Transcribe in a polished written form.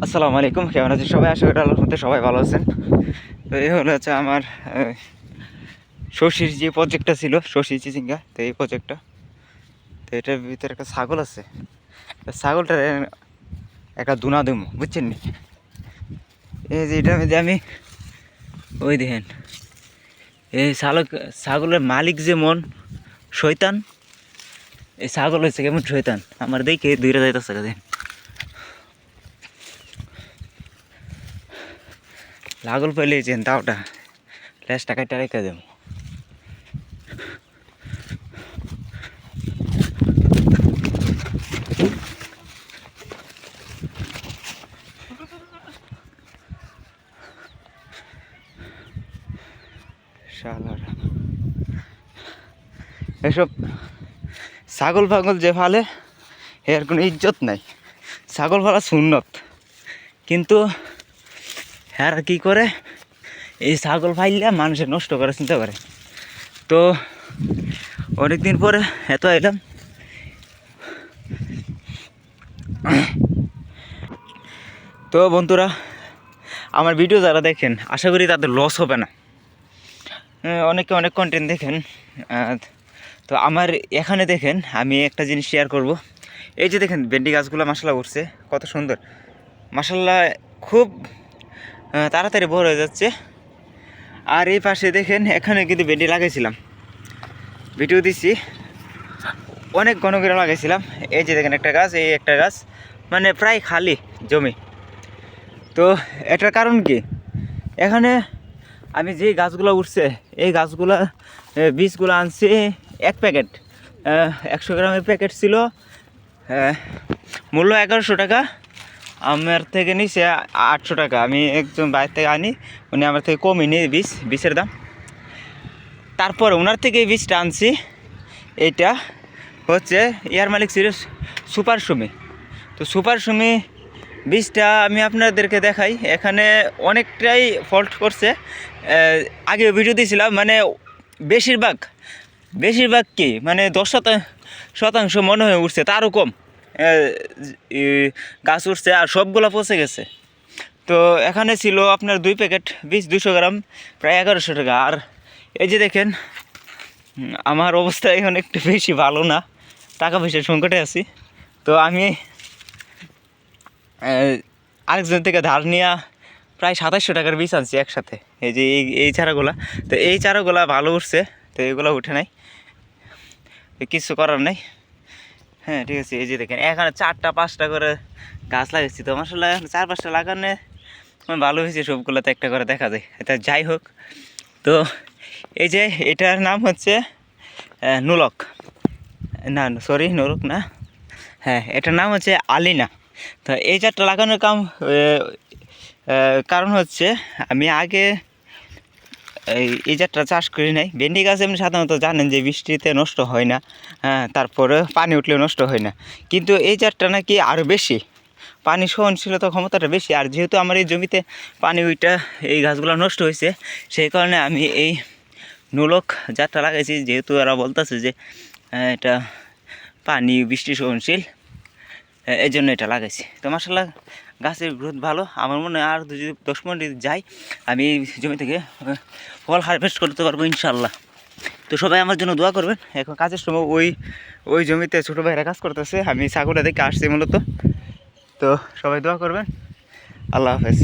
আসসালামু আলাইকুম, কেমন আছেন সবাই? আশা করি আল্লাহর মধ্যে সবাই ভালো আছেন। তো এই হলো আমার শশীর যে প্রজেক্টটা ছিল, শশী চিচিঙ্গা। তো এই প্রজেক্টটা, তো এটার ভিতরে একটা ছাগল আছে। ছাগলটার একটা দুনা দেবো, বুঝছেন নি? এই যে এটার মধ্যে আমি ওই দেখেন, এই ছাগলের মালিক যেমন শয়তান, এই ছাগল হয়েছে কেমন শয়তান। আমার দেখে দুইটা যাইতেছে দেখেন, লাগল পাইলে তাওটা লেজটা কাটা রেখে দেবো। শালারা এসব ছাগল ফাগল যে ফালে এর কোনো ইজ্জত নাই। ছাগল ফালা সুন্নত, কিন্তু হ্যাঁ কী করে এই ছাগল ফাইলে মানুষের নষ্ট করে চিন্তা করে। তো অনেকদিন পরে এত এলাম, তো বন্ধুরা আমার ভিডিও যারা দেখেন আশা করি তাদের লস হবে না। অনেকে অনেক কন্টেন্ট দেখেন, তো আমার এখানে দেখেন আমি একটা জিনিস শেয়ার করব। এই যে দেখেন ভেন্ডি গাছগুলো মাশাআল্লাহ উঠছে, কত সুন্দর মাশাআল্লাহ, খুব তাড়াতাড়ি বড় হয়ে যাচ্ছে। আর এই পাশে দেখেন এখানে কিন্তু ভেন্ডি লাগাইছিলাম, ভিডিও দিছি, অনেক ঘন করে লাগাইছিলাম। এই যে দেখেন একটা গাছ, এই একটা গাছ, মানে প্রায় খালি জমি। তো এটার কারণ কি, এখানে আমি যে গাছগুলো উঠছে এই গাছগুলো বীজগুলো আনছি এক প্যাকেট, 100 গ্রামের প্যাকেট ছিল, মূল্য 1100 টাকা। আমার থেকে নিছে 800 টাকা। আমি একজন বাইরে থেকে আনি, উনি আমার থেকে কমই নিয়ে বীজের দাম। তারপর ওনার থেকে এই বীজটা আনছি, এইটা হচ্ছে ইয়ার মালিক ছিল সুপার সুমি। তো সুপার সুমি বীজটা আমি আপনাদেরকে দেখাই, এখানে অনেকটাই ফল্ট করছে। আগে ভিডিও দিয়েছিলাম, মানে বেশিরভাগ কি মানে 10% মনে হয়ে উঠছে, তারও কম গাছ উঠছে, আর সবগুলো পচে গেছে। তো এখানে ছিল আপনার 2 প্যাকেট বীজ, 200 গ্রাম, প্রায় 1100 টাকা। আর এই যে দেখেন আমার অবস্থা এখন একটু বেশি ভালো না, টাকা পয়সার সংকটে আছি। তো আমি আরেকজন থেকে ধার নিয়ে প্রায় 2700 টাকার বীজ আনছি একসাথে। এই যে এই চারাগুলা, তো এই চারাগুলা ভালো উঠছে, তো এইগুলো উঠে নাই, কিছু করার নাই। হ্যাঁ ঠিক আছে, এই যে দেখেন এখানে 4টা 5টা করে গাছ লাগাচ্ছি। তো আসলে 4-5টা লাগানো ভালো হয়েছে, সবগুলোতে একটা করে দেখা যায়। এটা যাই হোক, তো এই যে এটার নাম হচ্ছে নুলক, না সরি নুলক না, হ্যাঁ এটার নাম হচ্ছে আলিনা। তো এই চারটা লাগানোর কারণ হচ্ছে আমি আগে এই চারটা চাষ করি নাই। ভেন্ডি গাছ এমনি সাধারণত জানেন যে বৃষ্টিতে নষ্ট হয় না, হ্যাঁ তারপরে পানি উঠলেও নষ্ট হয় না, কিন্তু এই চারটা নাকি আরও বেশি পানি সহনশীলতা ক্ষমতাটা বেশি। আর যেহেতু আমার এই জমিতে পানি উইটা এই গাছগুলো নষ্ট হয়েছে, সেই কারণে আমি এই নুলক জাতটা লাগাইছি। যেহেতু এরা বলতেছে যে এটা পানি বৃষ্টি সহনশীল, এই জন্য এটা লাগাইছি। তো মাশাআল্লাহ গাছের গ্রোথ ভালো। আমার মনে হয় আর যদি 10 মিনিট যাই আমি এই জমি থেকে ফল হারভেস্ট করতে পারবো ইনশাআল্লাহ। তো সবাই আমার জন্য দোয়া করবেন। এখন কাজের সময় ওই জমিতে ছোটো ভাইরা কাজ করতেছে, আমি ছাগলটা দেখে আসছি মূলত। তো সবাই দোয়া করবেন। আল্লাহ হাফেজ।